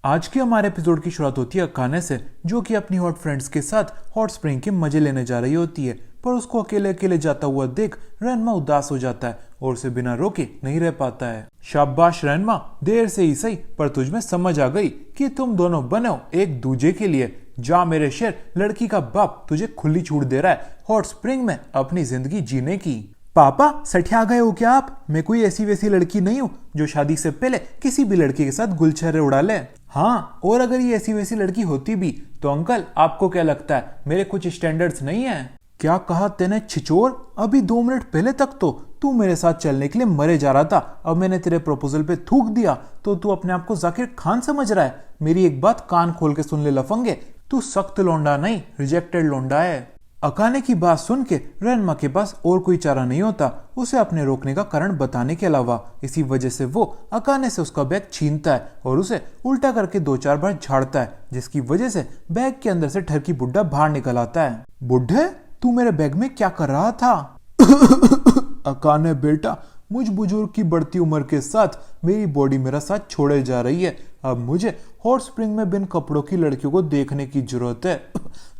आज के हमारे एपिसोड की शुरुआत होती है अकाने से, जो कि अपनी हॉट फ्रेंड्स के साथ हॉट स्प्रिंग के मजे लेने जा रही होती है। पर उसको अकेले अकेले जाता हुआ देख रेनमा उदास हो जाता है और उसे बिना रोके नहीं रह पाता है। शाबाश रेनमा, देर से ही सही पर तुझ में समझ आ गई कि तुम दोनों बने हो एक दूजे के लिए। जा मेरे शेर, लड़की का बाप तुझे खुली छूट दे रहा है हॉट स्प्रिंग में अपनी जिंदगी जीने की। पापा सठिया गए हो क्या आप? मैं कोई ऐसी वैसी लड़की नहीं हूँ जो शादी से पहले किसी भी लड़की के साथ गुलछर्रे उड़ा ले। हाँ, और अगर ये ऐसी वैसी लड़की होती भी तो अंकल आपको क्या लगता है मेरे कुछ स्टैंडर्ड्स नहीं है? क्या कहा तेने छिचोर? अभी 2 मिनट पहले तक तो तू मेरे साथ चलने के लिए मरे जा रहा था। अब मैंने तेरे प्रपोजल पे थूक दिया तो तू अपने आप को जाकिर खान समझ रहा है। मेरी एक बात कान खोल के सुन ले लफंगे, तू सख्त लोंडा नहीं रिजेक्टेड लोंडा है। अकाने की बात सुन के रेनमा के पास और कोई चारा नहीं होता उसे अपने रोकने का कारण बताने के अलावा। इसी वजह से वो अकाने से उसका बैग छीनता है और उसे उल्टा करके 2-4 बार झाड़ता है, जिसकी वजह से बैग के अंदर से ठरकी बुड्ढा बाहर निकल आता है। बुड्ढे, तू मेरे बैग में क्या कर रहा था? अकाने बेटा, मुझ बुजुर्ग की बढ़ती उम्र के साथ मेरी बॉडी मेरा साथ छोड़े जा रही है। अब मुझे हॉट स्प्रिंग में बिन कपड़ों की लड़कियों को देखने की जरूरत है।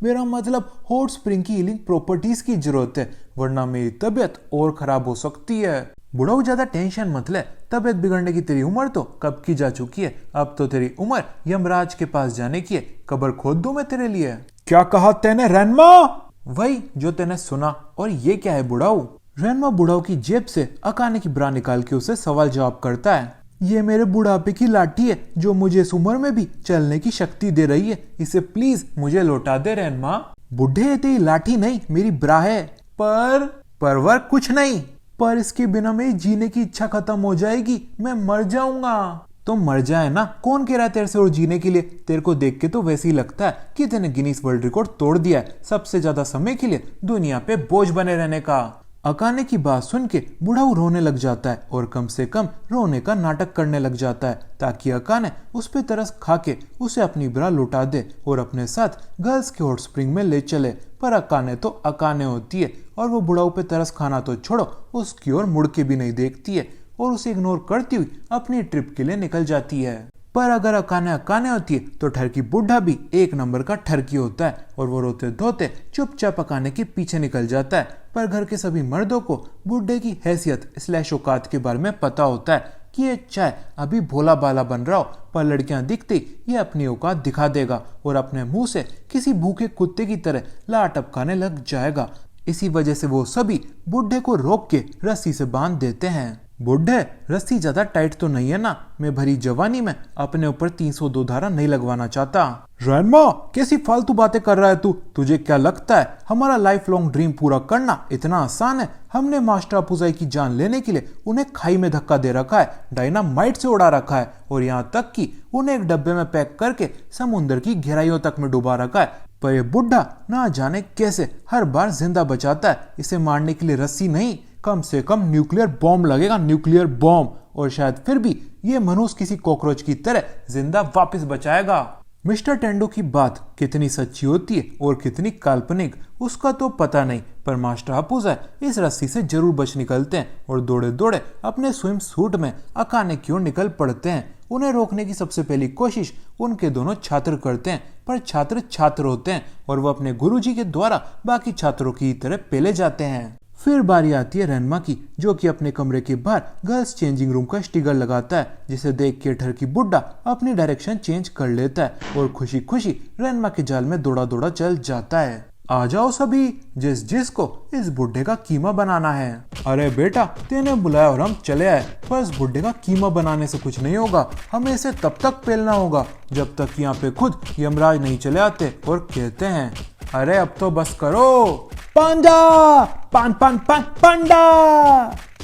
मेरा मतलब हॉट स्प्रिंग की हीलिंग प्रॉपर्टीज की जरूरत है, वरना मेरी तबीयत और खराब हो सकती है। बुढ़ाऊ ज्यादा टेंशन मत ले, तबीयत बिगड़ने की तेरी उम्र तो कब की जा चुकी है। अब तो तेरी उम्र यमराज के पास जाने की है। कब्र खोद दूं मैं तेरे लिए? क्या कहा तैने रेनमा? वही जो तैने सुना। और ये क्या है बुढ़ाऊ? रेनमा बुढ़ाऊ की जेब से अकाने की ब्रा निकाल के उसे सवाल जवाब करता है। ये मेरे बुढ़ापे की लाठी है जो मुझे इस उम्र में भी चलने की शक्ति दे रही है। इसे प्लीज मुझे लौटा दे रेनमा। बुढ़े, तेरी लाठी नहीं मेरी ब्रा है। परवर कुछ नहीं, पर इसके बिना मेरी जीने की इच्छा खत्म हो जाएगी, मैं मर जाऊंगा। तो मर जाए ना, कौन कह रहा है तेरे से और जीने के लिए? तेरे को देख के तो वैसे ही लगता है कि तेने गिनीज वर्ल्ड रिकॉर्ड तोड़ दिया है सबसे ज्यादा समय के लिए दुनिया पे बोझ बने रहने का। अकाने की बात सुन के बुढ़ाऊ रोने लग जाता है और कम से कम रोने का नाटक करने लग जाता है ताकि अकाने उस पे तरस खा के उसे अपनी ब्रा लुटा दे और अपने साथ गर्ल्स के हॉट स्प्रिंग में ले चले। पर अकाने तो अकाने होती है और वो बुढ़ाऊ पे तरस खाना तो छोड़ो, उसकी ओर मुड़ के भी नहीं देखती है और उसे इग्नोर करती हुई अपनी ट्रिप के लिए निकल जाती है। पर अगर अकाने अकाने होती है तो ठरकी बुढ़ा भी एक नंबर का ठरकी होता है और वो रोते धोते चुपचाप अकाने के पीछे निकल जाता है। पर घर के सभी मर्दों को बुढ़े की हैसियत / औकात के बारे में पता होता है कि ये चाहे अभी भोला बाला बन रहा हो, पर लड़कियां दिखती ये अपनी औकात दिखा देगा और अपने मुंह से किसी भूखे कुत्ते की तरह लाट टपकाने लग जाएगा। इसी वजह से वो सभी बुढ़े को रोक के रस्सी से बांध देते हैं। बुढ़े, रस्सी ज्यादा टाइट तो नहीं है ना? मैं भरी जवानी में अपने ऊपर 302 धारा नहीं लगवाना चाहता। रेनमा, कैसी फालतू बातें कर रहा है तू? तुझे क्या लगता है हमारा लाइफ लॉन्ग ड्रीम पूरा करना इतना आसान है? हमने मास्टर अपुजाई की जान लेने के लिए उन्हें खाई में धक्का दे रखा है, डायनामाइट से उड़ा रखा है और यहाँ तक कि उन्हें एक डब्बे में पैक करके समुद्र की गहराइयों तक में डुबा रखा है। पर यह बुढ़ा ना जाने कैसे हर बार जिंदा बचाता है। इसे मारने के लिए रस्सी नहीं, कम से कम न्यूक्लियर बॉम्ब लगेगा, न्यूक्लियर बॉम्ब, और शायद फिर भी ये मनुष्य किसी कॉकरोच की तरह जिंदा वापस बचाएगा। मिस्टर टेंडो की बात कितनी सच्ची होती है और कितनी काल्पनिक उसका तो पता नहीं, पर मास्टर अपुजा इस रस्सी से जरूर बच निकलते हैं और दौड़े दौड़े अपने स्विम सूट में अकाने की ओर निकल पड़ते हैं। उन्हें रोकने की सबसे पहली कोशिश उनके दोनों छात्र करते हैं, पर छात्र छात्र होते हैं और वो अपने गुरुजी के द्वारा बाकी छात्रों की तरह पेले जाते हैं। फिर बारी आती है रेनमा की, जो कि अपने कमरे के बाहर गर्ल्स चेंजिंग रूम का स्टिकर लगाता है, जिसे देख के ठरकी बुड्ढा अपनी डायरेक्शन चेंज कर लेता है और खुशी खुशी रेनमा के जाल में दौड़ा दौड़ा चल जाता है। आ जाओ सभी, जिसको इस बुड्ढे का कीमा बनाना है। अरे बेटा, तेने बुलाया और हम चले आए, पर इस बुड्ढे का कीमा बनाने से कुछ नहीं होगा। हमें इसे तब तक पेलना होगा जब तक यहाँ पे खुद यमराज नहीं चले आते और कहते हैं, अरे अब तो बस करो। पांडा, पांडा।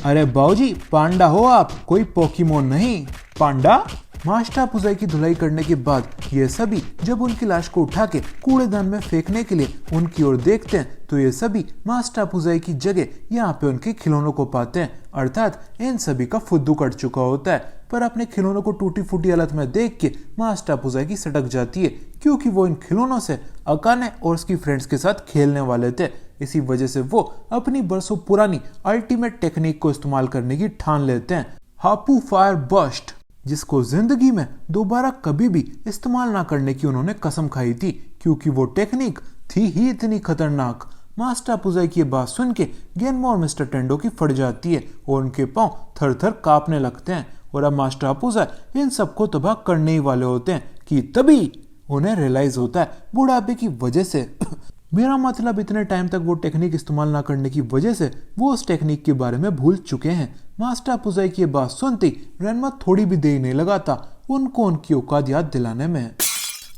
अरे बाऊजी, पांडा हो आप, कोई पोकेमोन नहीं। पांडा? मास्टर अपुजाई की धुलाई करने के बाद ये सभी जब उनकी लाश को उठा के कूड़ेदान में फेंकने के लिए उनकी ओर देखते हैं तो ये सभी मास्टर अपुजाई की जगह यहाँ पे उनके खिलौनों को पाते हैं, अर्थात इन सभी का फुद्दू कट चुका होता है। पर अपने खिलौनों को टूटी फूटी हालत में देख के मास्टर अपुजाई की सटक जाती है, क्योंकि वो इन खिलौनों से अकाने और उसकी फ्रेंड्स के साथ खेलने वाले थे। इसी वजह से वो अपनी बरसों पुरानी अल्टीमेट टेक्निक को इस्तेमाल करने की ठान लेते हैं, हापू फायर बस्ट। जिसको जिंदगी में दोबारा कभी भी इस्तेमाल ना करने की उन्होंने कसम खाई थी, क्योंकि वो टेक्निक थी ही इतनी खतरनाक। मास्टर पुजाई की बात सुन के गेनमा और मिस्टर टेंडो की फट जाती है और उनके पांव थर थर कांपने लगते हैं। और अब मास्टर पुजाई इन सबको तबाह करने ही वाले होते हैं कि तभी उन्हें रियलाइज होता है बुढ़ापे की वजह से मेरा मतलब इतने टाइम तक वो टेक्निक इस्तेमाल ना करने की वजह से वो उस टेक्निक के बारे में भूल चुके हैं। मास्टर पुजाई की बात सुनती रेनमा थोड़ी भी देर नहीं लगाता उनको उनकी औकात याद दिलाने में।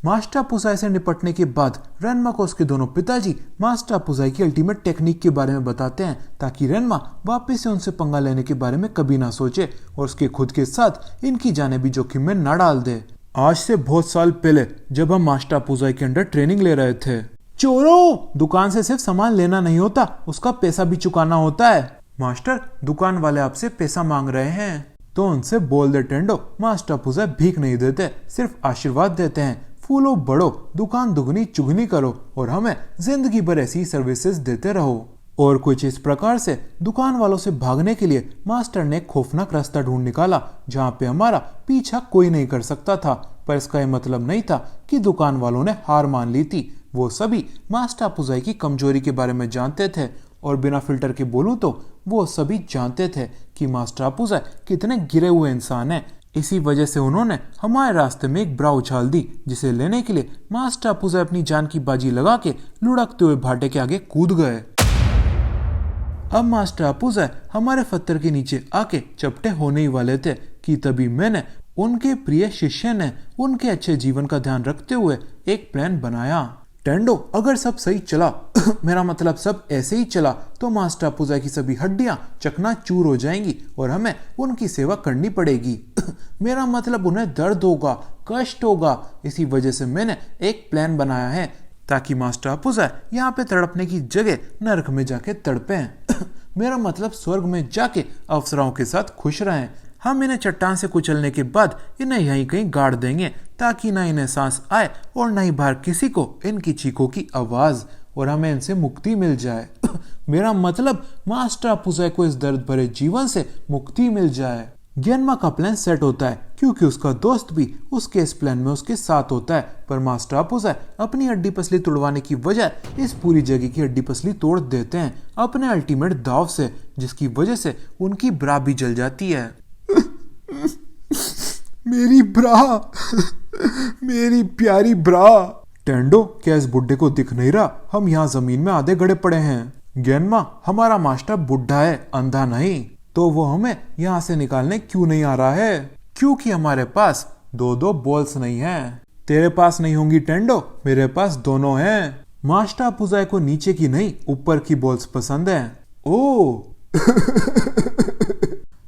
मास्टर पुजाई से निपटने के बाद रेनमा को उसके दोनों पिताजी मास्टर पुजाई की अल्टीमेट टेक्निक के बारे में बताते हैं, ताकि रेनमा वापस से उनसे पंगा लेने के बारे में कभी ना सोचे और उसके खुद के साथ इनकी जाने भी जोखिम में न डाल दे। आज से बहुत साल पहले जब हम मास्टर पुजाई के अंडर ट्रेनिंग ले रहे थे, चोरों, दुकान से सिर्फ सामान लेना नहीं होता, उसका पैसा भी चुकाना होता है। मास्टर, दुकान वाले आपसे पैसा मांग रहे हैं। तो उनसे बोल दे टेंडो, मास्टर पुजाई भीख नहीं देते, सिर्फ आशीर्वाद देते हैं। फूलो बढ़ो, दुकान दुगनी चुगनी करो और हमें जिंदगी भर ऐसी सर्विसेज देते रहो। और कुछ इस प्रकार से दुकान वालों से भागने के लिए मास्टर ने खौफनाक रास्ता ढूंढ निकाला, जहाँ पे हमारा पीछा कोई नहीं कर सकता था। पर इसका यह मतलब नहीं था कि दुकान वालों ने हार मान ली थी। वो सभी मास्टर पुजाई की कमजोरी के बारे में जानते थे और बिना फिल्टर के बोलूं तो वो सभी जानते थे कि मास्टर पुजाई कितने गिरे हुए इंसान हैं। इसी वजह से उन्होंने हमारे रास्ते में एक ब्रा उछाल दी, जिसे लेने के लिए मास्टर पुजाई अपनी जान की बाजी लगा के लुढ़कते हुए भाटे के आगे कूद गए। अब मास्टर पुजाई हमारे पत्थर के नीचे आके चपटे होने ही वाले थे कि तभी मैंने उनके प्रिय शिष्य ने उनके अच्छे जीवन का ध्यान रखते हुए एक प्लान बनाया। टेंडो, अगर सब सही चला मेरा मतलब सब ऐसे ही चला तो मास्टर पुजाई की सभी हड्डियां चकनाचूर हो जाएंगी और हमें उनकी सेवा करनी पड़ेगी। मेरा मतलब उन्हें दर्द होगा, कष्ट होगा। इसी वजह से मैंने एक प्लान बनाया है ताकि मास्टर पुजाई यहाँ पे तड़पने की जगह नरक में जाके तड़पे। मेरा मतलब स्वर्ग में जाके अफसरों के साथ खुश रहें। हम इन्हें चट्टान से कुचलने के बाद इन्हें यहीं कहीं गाड़ देंगे ताकि ना इन्हें सांस आए और ना ही बाहर किसी को इनकी चीखों की आवाज, और हमें इनसे मुक्ति मिल जाए। मेरा मतलब मास्टर पुजाई को इस दर्द भरे जीवन से मुक्ति मिल जाए। गेनमा का प्लान सेट होता है क्योंकि उसका दोस्त भी उसके इस प्लान में उसके साथ होता है। पर मास्टर पुजाई अपनी हड्डी पसली तोड़वाने की वजह इस पूरी जगह की हड्डी पसली तोड़ देते हैं अपने अल्टीमेट दाव से, जिसकी वजह से उनकी ब्रा भी जल जाती है। मेरी ब्रा, मेरी प्यारी ब्रा। टेंडो, क्या इस बुड्ढे को दिख नहीं रहा? हम यहाँ जमीन में आधे गड़े पड़े हैं। गेनमा, हमारा मास्टर बुढ़ा है, अंधा नहीं। तो वो हमें यहाँ से निकालने क्यों नहीं आ रहा है? क्योंकि हमारे पास दो बॉल्स नहीं हैं। तेरे पास नहीं होंगी टेंडो, मेरे पास दोनों हैं। मास्टर पुजाई को नीचे की नहीं ऊपर की बॉल्स पसंद है। ओ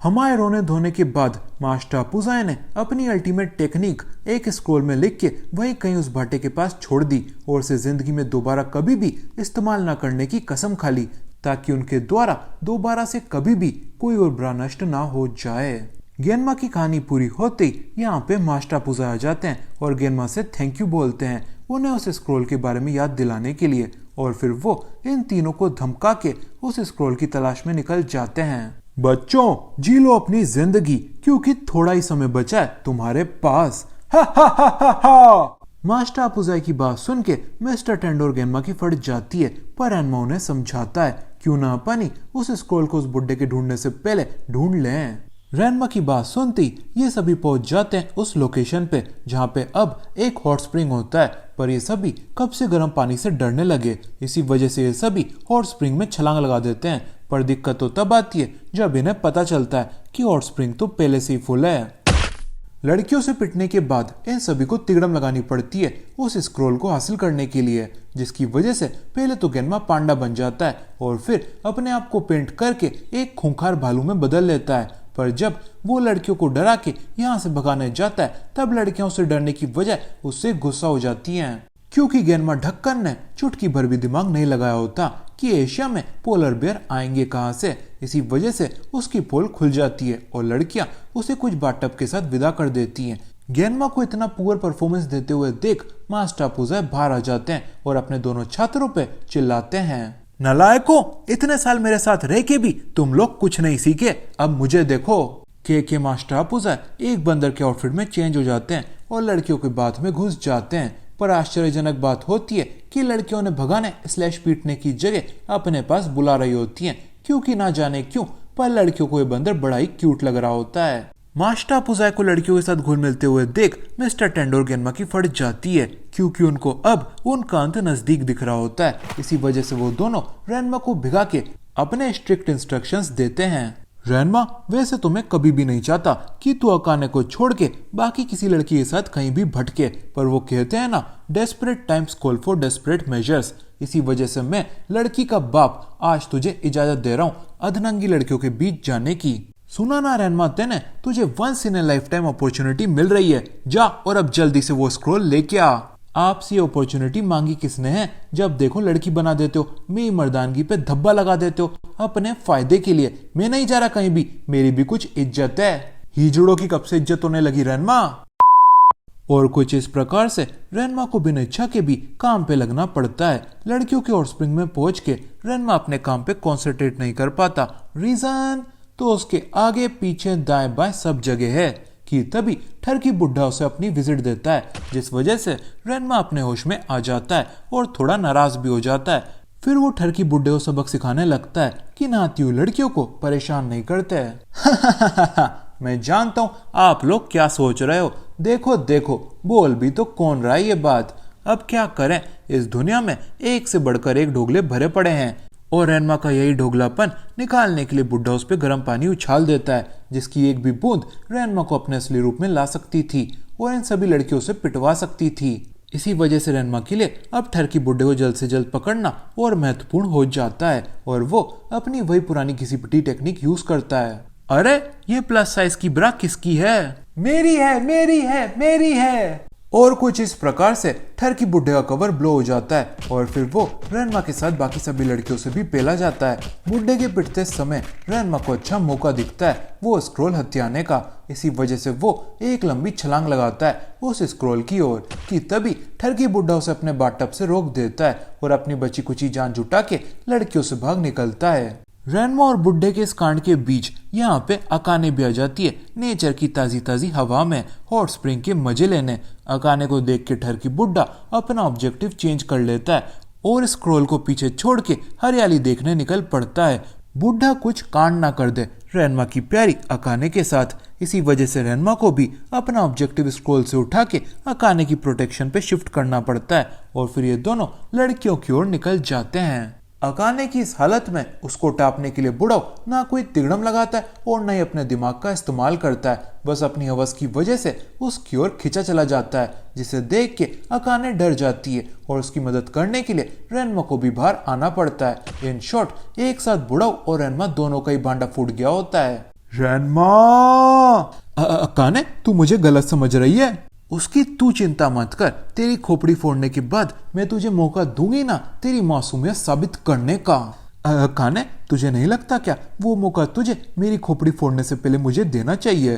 हमारे रोने धोने के बाद मास्टर पुजाई ने अपनी अल्टीमेट टेक्निक एक स्क्रोल में लिख के वहीं कहीं उस भाटे के पास छोड़ दी और उसे जिंदगी में दोबारा कभी भी इस्तेमाल न करने की कसम खा ली, ताकि उनके द्वारा दोबारा से कभी भी कोई और बुरा नष्ट ना हो जाए। गेनमा की कहानी पूरी होते ही यहाँ पे मास्टर पुजाई आ जाते हैं और गेनमा से थैंक यू बोलते हैं उन्हें उस स्क्रोल के बारे में याद दिलाने के लिए, और फिर वो इन तीनों को धमका के उस स्क्रोल की तलाश में निकल जाते हैं। बच्चों, जी लो अपनी जिंदगी, क्योंकि थोड़ा ही समय बचा है तुम्हारे पास। हा हा हा हा हा। मास्टर पुजाई की बात सुन के मिस्टर टेंडो और गेनमा की फट जाती है, पर रेनमा उन्हें समझाता है क्यों ना अपन ही उस स्क्रोल को उस बुड्ढे के ढूंढने से पहले ढूंढ लें। रेनमा की बात सुनती ये सभी पहुंच जाते हैं उस लोकेशन पे जहाँ पे अब एक हॉट स्प्रिंग होता है, पर ये सभी कब से गर्म पानी से डरने लगे। इसी वजह से ये सभी हॉट स्प्रिंग में छलांग लगा देते हैं। पर दिक्कत तो तब आती है जब इन्हें पता चलता है कि हॉट स्प्रिंग तो पहले से ही फुल है। लड़कियों से पिटने के बाद इन सभी को तिगड़म लगानी पड़ती है उस स्क्रोल को हासिल करने के लिए, जिसकी वजह से पहले तो गेनमा पांडा बन जाता है और फिर अपने आप को पेंट करके एक खूंखार भालू में बदल लेता है। पर जब वो लड़कियों को डरा के यहाँ से भगाने जाता है तब लड़कियां उससे डरने की वजह उससे गुस्सा हो जाती हैं, क्योंकि गेनमा ढक्कन ने चुटकी भर भी दिमाग नहीं लगाया होता कि एशिया में पोलर बेयर आएंगे कहां से। इसी वजह से उसकी पोल खुल जाती है और लड़कियां उसे कुछ बाटअप के साथ विदा कर देती हैं। गेनमा को इतना पुअर परफॉर्मेंस देते हुए देख मास्टर पुजाई बाहर आ जाते हैं और अपने दोनों छात्रों पे चिल्लाते हैं, नालायकों, इतने साल मेरे साथ रह के भी तुम लोग कुछ नहीं सीखे, अब मुझे देखो। के मास्टर अपुजा एक बंदर के आउटफिट में चेंज हो जाते हैं और लड़कियों के बात में घुस जाते हैं। पर आश्चर्यजनक बात होती है कि लड़कियों ने भगाने स्लैश पीटने की जगह अपने पास बुला रही होती हैं, क्योंकि ना जाने क्यों पर लड़कियों को ये बंदर बड़ा ही क्यूट लग रहा होता है। मास्टर अपुजाई को लड़कियों के साथ घुल मिलते हुए देख मिस्टर टेंडोर गेनमा की फट जाती है, क्योंकि उनको अब उनका अंत नजदीक दिख रहा होता है। इसी वजह से वो दोनों रेनमा को भिगा के अपने स्ट्रिक्ट इंस्ट्रक्शंस देते हैं। रेनमा, वैसे तो मैं कभी भी नहीं चाहता कि तू अकाने को छोड़ के बाकी किसी लड़की के साथ कहीं भी भटके, पर वो कहते हैं ना, desperate times call for desperate measures. इसी वजह से मैं लड़की का बाप आज तुझे इजाजत दे रहा हूँ अधनंगी लड़कियों के बीच जाने की। सुना ना रेनमा, तेने तुझे once in a lifetime opportunity मिल रही है, जा और अब जल्दी से वो स्क्रोल लेके आ। आपसे ये अपॉर्चुनिटी मांगी किसने है? जब देखो लड़की बना देते हो, मेरी मर्दानगी पे धब्बा लगा देते हो अपने फायदे के लिए। मैं नहीं जा रहा कहीं भी, मेरी भी कुछ इज्जत है। हिजड़ों की कब से इज्जत होने लगी रेनमा? और कुछ इस प्रकार से रेनमा को बिना इच्छा के भी काम पे लगना पड़ता है। लड़कियों के हॉटस्प्रिंग में पहुंच के रेनमा अपने काम पे कॉन्सेंट्रेट नहीं कर पाता। रीजन तो उसके आगे पीछे दाएं बाएं सब जगह है कि तभी ठरकी बुढ़ा उसे अपनी विजिट देता है, जिस वजह से रेनमा अपने होश में आ जाता है और थोड़ा नाराज भी हो जाता है। फिर वो ठरकी बुढ़े को सबक सिखाने लगता है कि नहाती हुई लड़कियों को परेशान नहीं करते हैं। मैं जानता हूँ आप लोग क्या सोच रहे हो, देखो देखो बोल भी तो कौन रहा है ये बात। अब क्या करें, इस दुनिया में एक से बढ़कर एक ढोगले भरे पड़े हैं और रेनमा का यही ढोगलापन निकालने के लिए बुढ़ा उस पर गर्म पानी उछाल देता है, जिसकी एक भी बूंद रेनमा को अपने असली रूप में ला सकती थी और इन सभी लड़कियों से पिटवा सकती थी। इसी वजह से रेनमा के लिए अब ठरकी बुढ़े को जल्द से जल्द पकड़ना और महत्वपूर्ण हो जाता है और वो अपनी वही पुरानी घिसी पिटी टेक्निक यूज करता है। अरे ये प्लस साइज की ब्रा किसकी है? मेरी है, मेरी है, मेरी है। और कुछ इस प्रकार से ठरकी बुढ़े का कवर ब्लो हो जाता है और फिर वो रेनमा के साथ बाकी सभी लड़कियों से भी पेला जाता है। बुढ़े के पिटते समय रेनमा को अच्छा मौका दिखता है वो स्क्रोल हथियाने का। इसी वजह से वो एक लंबी छलांग लगाता है उस स्क्रोल की ओर कि तभी ठरकी बुढ़ा उसे अपने बाथटब से रोक देता है और अपनी बची कुची जान जुटा के लड़कियों से भाग निकलता है। रेनमा और बुढ़े के इस कांड के बीच यहाँ पे अकाने भी आ जाती है नेचर की ताजी ताजी हवा में हॉट स्प्रिंग के मजे लेने। अकाने को देख के ठरकी बुढ़ा अपना ऑब्जेक्टिव चेंज कर लेता है और स्क्रोल को पीछे छोड़ के हरियाली देखने निकल पड़ता है। बुढ़ा कुछ कांड ना कर दे रेनमा की प्यारी अकाने के साथ। इसी वजह से रेनमा को भी अपना ऑब्जेक्टिव स्क्रोल से उठा के अकाने की प्रोटेक्शन पे शिफ्ट करना पड़ता है और फिर ये दोनों लड़कियों की ओर निकल जाते हैं। अकाने की इस हालत में उसको टापने के लिए बुढ़ाओ ना कोई तिगड़म लगाता है और न ही अपने दिमाग का इस्तेमाल करता है, बस अपनी हवस की वजह से उसकी ओर खिंचा चला जाता है, जिसे देख के अकाने डर जाती है और उसकी मदद करने के लिए रेनमा को भी बाहर आना पड़ता है। इन शॉर्ट एक साथ बुढ़ाओ और रेनमा दोनों का ही भांडा फूट गया होता है। रेनमा, अकाने तू मुझे गलत समझ रही है? उसकी तू चिंता मत कर, तेरी खोपड़ी फोड़ने के बाद मैं तुझे मौका दूंगी ना तेरी मासूमियत साबित करने का। काने, तुझे नहीं लगता क्या वो मौका तुझे मेरी खोपड़ी फोड़ने से पहले मुझे देना चाहिए?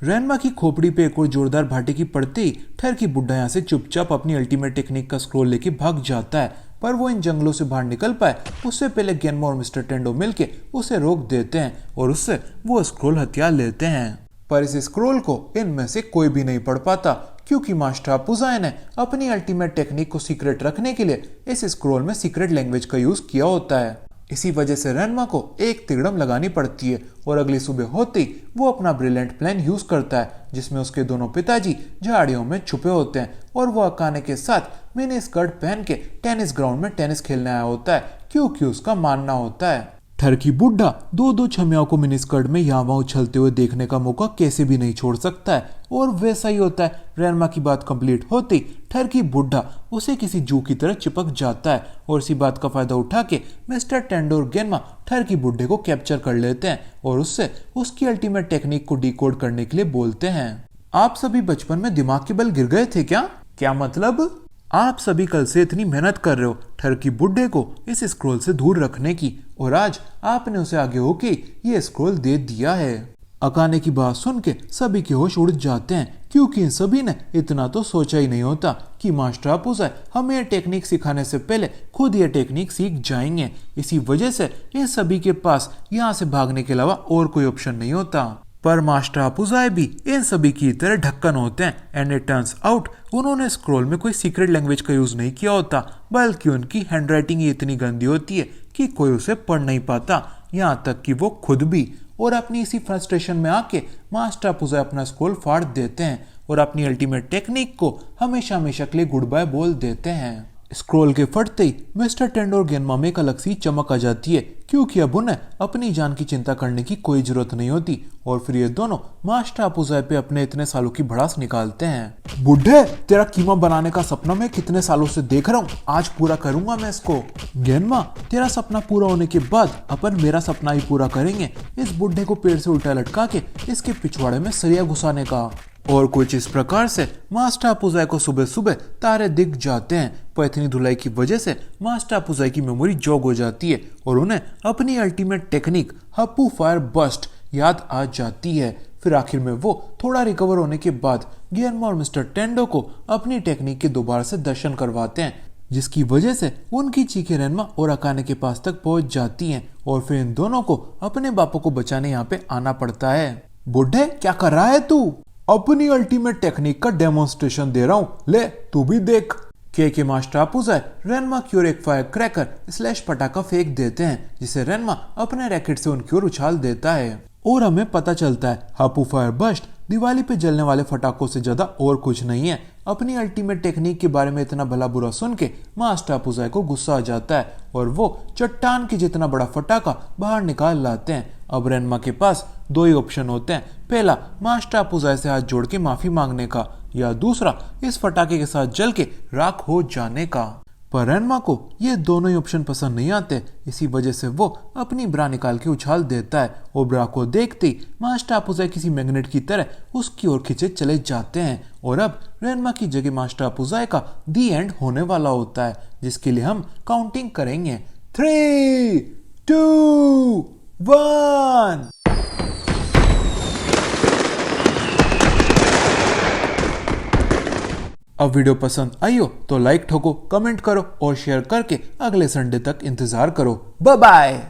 रेनमा की खोपड़ी पे एक और जोरदार भाटे की पड़ते ही ठरकी बुढ़ा यहाँ से चुपचाप अपनी अल्टीमेट टेक्निक का स्क्रोल लेके भाग जाता है, पर वो इन जंगलों से बाहर निकल पाए उससे पहले गेनमा और मिस्टर टेंडो मिलके उसे रोक देते हैं और उससे वो स्क्रोल हथियार लेते हैं। पर इस स्क्रोल को इनमें से कोई भी नहीं पढ़ पाता, क्योंकि मास्टर अपुजाई ने अपनी अल्टीमेट टेक्निक को सीक्रेट रखने के लिए इस स्क्रोल में सीक्रेट लैंग्वेज का यूज किया होता है। इसी वजह से रेनमा को एक तिगड़म लगानी पड़ती है और अगली सुबह होते ही वो अपना ब्रिलियंट प्लान यूज करता है, जिसमें उसके दोनों पिताजी झाड़ियों में छुपे होते हैं और वो अकाने के साथ मिनी स्कर्ट पहन के टेनिस ग्राउंड में टेनिस खेलने आया होता है, क्योंकि उसका मानना होता है ठरकी बुढ़ा दो छमियाओं को मिनी स्कर्ट में यहाँ वहाँ उछलते हुए देखने का मौका कैसे भी नहीं छोड़ सकता है। और वैसा ही होता है। रेनमा की बात कंप्लीट होती ठरकी बुढ़ा उसे किसी जू की तरह चिपक जाता है और इसी बात का फायदा उठा के मिस्टर टेंडो और गेनमा ठरकी बुढ़े को कैप्चर कर लेते हैं और उससे उसकी अल्टीमेट टेक्निक को डिकोड करने के लिए बोलते हैं। आप सभी बचपन में दिमाग के बल गिर गए थे क्या? क्या मतलब? आप सभी कल से इतनी मेहनत कर रहे हो ठरकी बुढ़े को इस स्क्रोल से दूर रखने की, और आज आपने उसे आगे होके ये स्क्रोल दे दिया है। अकाने की बात सुन के सभी के होश उड़ जाते हैं, क्योंकि इन सभी ने इतना तो सोचा ही नहीं होता कि मास्टर अपुजाई हमें ये टेक्निक सिखाने से पहले खुद ये टेक्निक सीख जाएंगे। इसी वजह से इन सभी के पास यहाँ से भागने के अलावा और कोई ऑप्शन नहीं होता। पर मास्टर अपुजाए भी इन सभी की तरह ढक्कन होते हैं एंड इट टर्न्स आउट उन्होंने स्क्रॉल में कोई सीक्रेट लैंग्वेज का यूज नहीं किया होता, बल्कि उनकी हैंडराइटिंग ही इतनी गंदी होती है कि कोई उसे पढ़ नहीं पाता, यहाँ तक कि वो खुद भी। और अपनी इसी फ्रस्ट्रेशन में आके मास्टर अपुजाए अपना स्क्रॉल फाड़ देते हैं और अपनी अल्टीमेट टेक्निक को हमेशा हमेशा के लिए गुड बाय बोल देते हैं। स्क्रॉल के फटते ही मिस्टर टेंडो और गेनमा में एक अलग सी चमक आ जाती है, क्योंकि अब उन्हें अपनी जान की चिंता करने की कोई जरूरत नहीं होती। और फिर ये दोनों मास्टर अपुजाए पे अपने इतने सालों की भड़ास निकालते हैं। बुढ़े, तेरा कीमा बनाने का सपना मैं कितने सालों से देख रहा हूँ, आज पूरा करूंगा मैं इसको। गेनमा, तेरा सपना पूरा होने के बाद अपन मेरा सपना ही पूरा करेंगे, इस बुढ़े को पेड़ से उल्टा लटका के इसके पिछवाड़े में सरिया घुसाने का। और कुछ इस प्रकार से मास्टर अपुजाए को सुबह सुबह तारे दिख जाते हैं, पर इतनी धुलाई की वजह से मास्टर अपुजाए की मेमोरी जोग हो जाती है और उन्हें अपनी ultimate technique Happu fire bust याद आ जाती है। फिर आखिर में वो थोड़ा रिकवर होने के बाद गेनमा और मिस्टर टेंडो को अपनी टेक्निक के दोबारा से दर्शन करवाते हैं, जिसकी वजह से उनकी चीखें रेनमा और अकाने के पास तक पहुंच जाती हैं और फिर इन दोनों को अपने बापों को बचाने यहाँ पे आना पड़ता है। बुढ़े, क्या कर रहा है तू? अपनी अल्टीमेट टेक्निक का डेमोन्स्ट्रेशन दे रहा हूं, ले तू भी देख। के मास्टर अपुजाए रेनमा की ओर एक फायर क्रैकर स्लैश पटाखा फेंक देते हैं, जिसे रेनमा अपने रैकेट से उनकी ओर उछाल देता है और हमें पता चलता है हप्पू फायर बस्ट दिवाली पे जलने वाले फटाकों से ज्यादा और कुछ नहीं है। अपनी अल्टीमेट टेक्निक के बारे में इतना भला बुरा सुन के मास्टर अपुजाए को गुस्सा आ जाता है और वो चट्टान की जितना बड़ा फटाका बाहर निकाल लाते हैं। अब रेनमा के पास दो ही ऑप्शन होते हैं, पहला मास्टर अपुजाए से हाथ जोड़ के माफी मांगने का, या दूसरा इस फटाके के साथ जल के राख हो जाने का। पर रेनमा को ये दोनों ही ऑप्शन पसंद नहीं आते, इसी वजह से वो अपनी ब्रा निकाल के उछाल देता है और ब्रा को देखते ही मास्टर अपुजाए किसी मैग्नेट की तरह उसकी ओर खींचे चले जाते हैं। और अब रेनमा की जगह मास्टर अपुजाए का दी एंड होने वाला होता है, जिसके लिए हम काउंटिंग करेंगे 3, 2, 1। अब वीडियो पसंद आई हो तो लाइक ठोको, कमेंट करो और शेयर करके अगले संडे तक इंतजार करो। Bye bye.